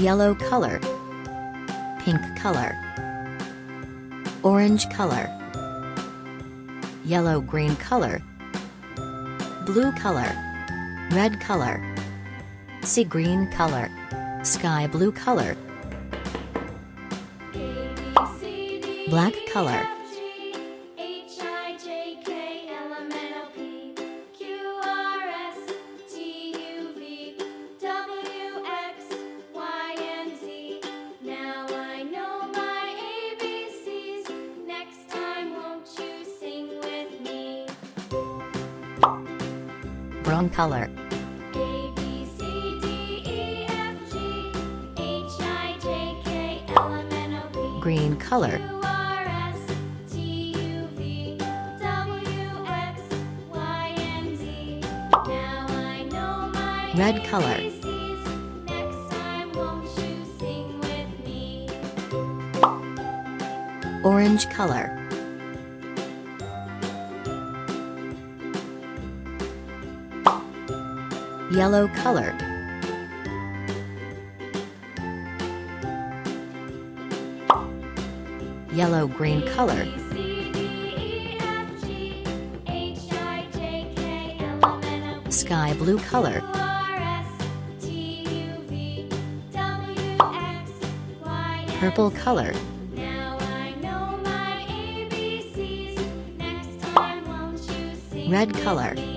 yellow color, pink color, orange color, yellow-green color, blue color, red color, sea green color, sky blue color, black color, brown color, green color, red color, orange color, yellow color, yellow-green color, sky blue color, purple color, red color.